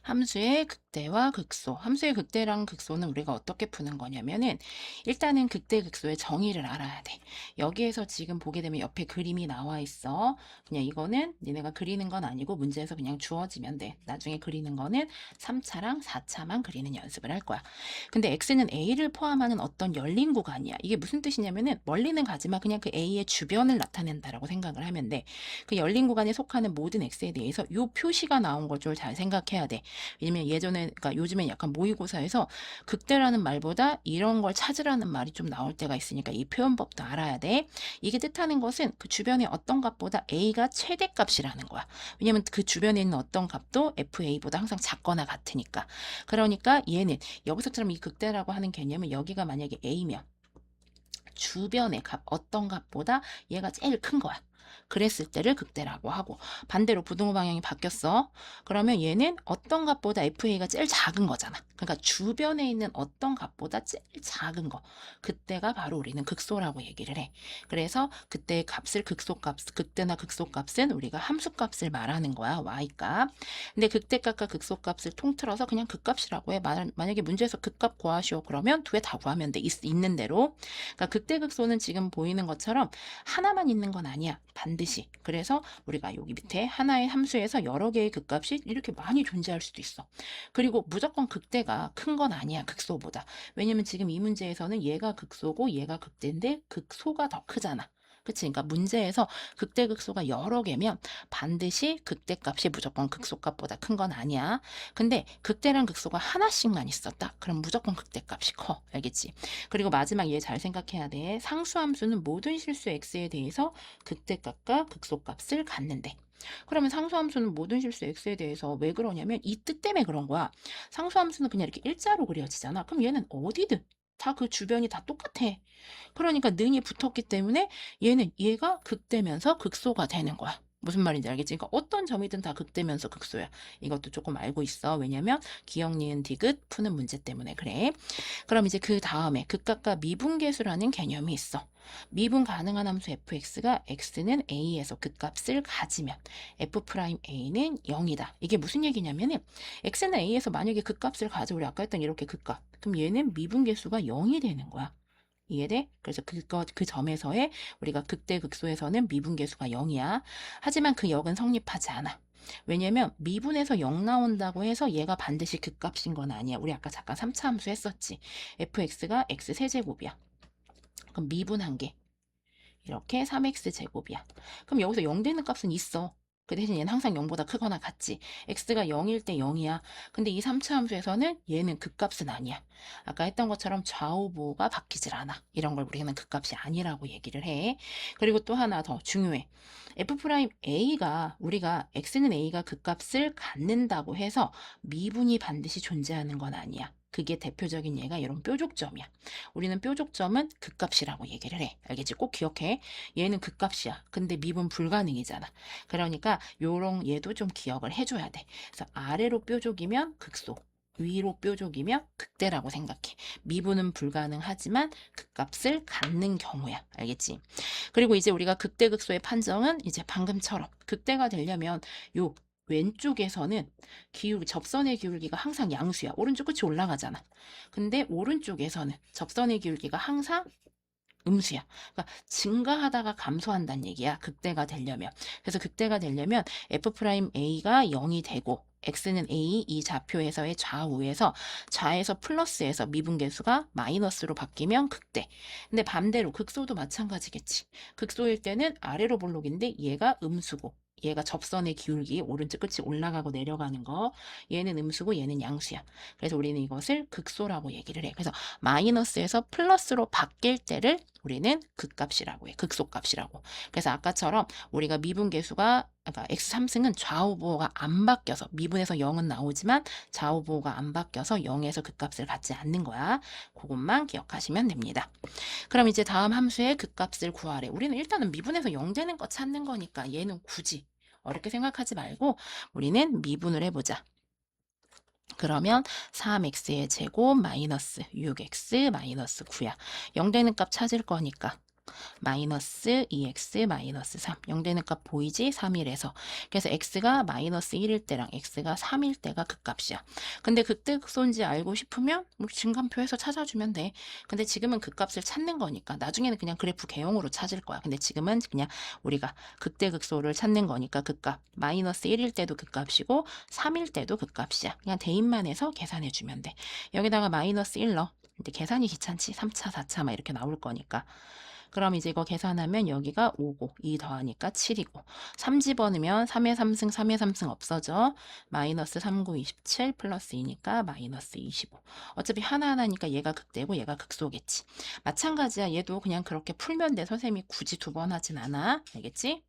함수의 극대와 극소. 함수의 극대랑 극소는 우리가 어떻게 푸는 거냐면은 일단은 극대 극소의 정의를 알아야 돼. 여기에서 지금 보게 되면 옆에 그림이 나와 있어. 그냥 이거는 니네가 그리는 건 아니고 문제에서 그냥 주어지면 돼. 나중에 그리는 거는 3차랑 4차만 그리는 연습을 할 거야. 근데 x는 a를 포함하는 어떤 열린 구간이야. 이게 무슨 뜻이냐면은 멀리는 가지만 그냥 그 a의 주변을 나타낸다라고 생각을 하면 돼. 그 열린 구간에 속하는 모든 x에 대해서 요 표시가 나온 걸 좀 잘 생각해야 돼. 왜냐면 예전에, 그러니까 요즘엔 약간 모의고사에서 극대라는 말보다 이런 걸 찾으라는 말이 좀 나올 때가 있으니까 이 표현법도 알아야 돼. 이게 뜻하는 것은 그 주변의 어떤 값보다 a가 최대값이라는 거야. 왜냐면 그 주변에 있는 어떤 값도 fa보다 항상 작거나 같으니까. 그러니까 얘는 여기서처럼 이 극대라고 하는 개념은 여기가 만약에 a면 주변의 값, 어떤 값보다 얘가 제일 큰 거야. 그랬을 때를 극대라고 하고, 반대로 부등호 방향이 바뀌었어. 그러면 얘는 어떤 값보다 FA가 제일 작은 거잖아. 그러니까 주변에 있는 어떤 값보다 제일 작은 거. 그때가 바로 우리는 극소라고 얘기를 해. 그래서 그때의 값을 극소값, 극대나 극소값은 우리가 함수값을 말하는 거야. Y값. 근데 극대값과 극소값을 통틀어서 그냥 극값이라고 해. 만약에 문제에서 극값 구하시오. 그러면 두 개 다 구하면 돼. 있는 대로. 그러니까 극대극소는 지금 보이는 것처럼 하나만 있는 건 아니야. 반드시. 그래서 우리가 여기 밑에 하나의 함수에서 여러 개의 극값이 이렇게 많이 존재할 수도 있어. 그리고 무조건 극대가 큰 건 아니야. 극소보다. 왜냐면 지금 이 문제에서는 얘가 극소고 얘가 극대인데 극소가 더 크잖아. 그치? 그러니까 문제에서 극대극소가 여러 개면 반드시 극대값이 무조건 극소값보다 큰 건 아니야. 근데 극대랑 극소가 하나씩만 있었다. 그럼 무조건 극대값이 커. 알겠지? 그리고 마지막 얘 잘 생각해야 돼. 상수함수는 모든 실수 x에 대해서 극대값과 극소값을 갖는데. 그러면 상수함수는 모든 실수 x에 대해서 왜 그러냐면 이 뜻 때문에 그런 거야. 상수함수는 그냥 이렇게 일자로 그려지잖아. 그럼 얘는 어디든 다 그 주변이 다 똑같아. 그러니까 능이 붙었기 때문에 얘가 극대면서 극소가 되는 거야. 무슨 말인지 알겠지? 그러니까 어떤 점이든 다 극대면서 극소야. 이것도 조금 알고 있어. 왜냐면 기억, 니은, 디귿 푸는 문제 때문에 그래. 그럼 이제 그 다음에 극각과 미분계수라는 개념이 있어. 미분 가능한 함수 fx가 x는 a에서 극값을 가지면 f'a는 0이다. 이게 무슨 얘기냐면은 x는 a에서 만약에 극값을 가져 우리 아까 했던 이렇게 극값. 그럼 얘는 미분계수가 0이 되는 거야. 이해돼? 그래서 그 점에서의 우리가 극대 극소에서는 미분계수가 0이야. 하지만 그 역은 성립하지 않아. 왜냐면 미분에서 0 나온다고 해서 얘가 반드시 극값인 건 아니야. 우리 아까 잠깐 3차 함수 했었지. fx가 x 세제곱이야. 그럼 미분한 게 이렇게 3x 제곱이야. 그럼 여기서 0 되는 값은 있어. 그 대신 얘는 항상 0보다 크거나 같지. x가 0일 때 0이야. 근데 이 3차 함수에서는 얘는 극값은 아니야. 아까 했던 것처럼 좌우보가 바뀌질 않아. 이런 걸 우리는 극값이 아니라고 얘기를 해. 그리고 또 하나 더 중요해. f'a가 우리가 x는 a가 극값을 갖는다고 해서 미분이 반드시 존재하는 건 아니야. 그게 대표적인 예가 이런 뾰족점이야. 우리는 뾰족점은 극값이라고 얘기를 해. 알겠지? 꼭 기억해. 얘는 극값이야. 근데 미분 불가능이잖아. 그러니까 요런 얘도 좀 기억을 해줘야 돼. 그래서 아래로 뾰족이면 극소. 위로 뾰족이면 극대라고 생각해. 미분은 불가능하지만 극값을 갖는 경우야. 알겠지? 그리고 이제 우리가 극대 극소의 판정은 이제 방금처럼 극대가 되려면 요 왼쪽에서는 접선의 기울기가 항상 양수야. 오른쪽 끝이 올라가잖아. 근데 오른쪽에서는 접선의 기울기가 항상 음수야. 그러니까 증가하다가 감소한다는 얘기야. 극대가 되려면. 그래서 극대가 되려면 f'a가 0이 되고 x는 a 이 좌표에서의 좌우에서 좌에서 플러스에서 미분계수가 마이너스로 바뀌면 극대. 근데 반대로 극소도 마찬가지겠지. 극소일 때는 아래로 볼록인데 얘가 음수고 얘가 접선의 기울기 오른쪽 끝이 올라가고 내려가는 거 얘는 음수고 얘는 양수야. 그래서 우리는 이것을 극소라고 얘기를 해. 그래서 마이너스에서 플러스로 바뀔 때를 우리는 극값이라고 해. 극소값이라고. 그래서 아까처럼 우리가 미분계수가 그러니까 x3승은 좌우보호가 안 바뀌어서 미분에서 0은 나오지만 좌우보호가 안 바뀌어서 0에서 극값을 갖지 않는 거야. 그것만 기억하시면 됩니다. 그럼 이제 다음 함수의 극값을 구하래. 우리는 일단은 미분에서 0 되는 거 찾는 거니까 얘는 굳이 어렵게 생각하지 말고 우리는 미분을 해보자. 그러면 3x의 제곱 마이너스 6x 마이너스 9야. 0 되는 값 찾을 거니까 마이너스 2x 마이너스 3. 0 되는 값 보이지? 3일에서. 그래서 x가 마이너스 1일 때랑 x가 3일 때가 극값이야. 근데 극대극소인지 알고 싶으면 우리 증감표에서 찾아주면 돼. 근데 지금은 극값을 찾는 거니까 나중에는 그냥 그래프 개형으로 찾을 거야. 근데 지금은 그냥 우리가 극대극소를 찾는 거니까 극값 마이너스 1일 때도 극값이고 3일 때도 극값이야. 그냥 대입만 해서 계산해 주면 돼. 여기다가 마이너스 1 넣어. 근데 계산이 귀찮지? 3차, 4차 막 이렇게 나올 거니까. 그럼 이제 이거 계산하면 여기가 5고 2 더하니까 7이고 3 집어넣으면 3의 3승 3의 3승 없어져. 마이너스 3, 9, 27 플러스 2니까 마이너스 25. 어차피 하나하나니까 얘가 극대고 얘가 극소겠지. 마찬가지야. 얘도 그냥 그렇게 풀면 돼. 선생님이 굳이 두 번 하진 않아. 알겠지?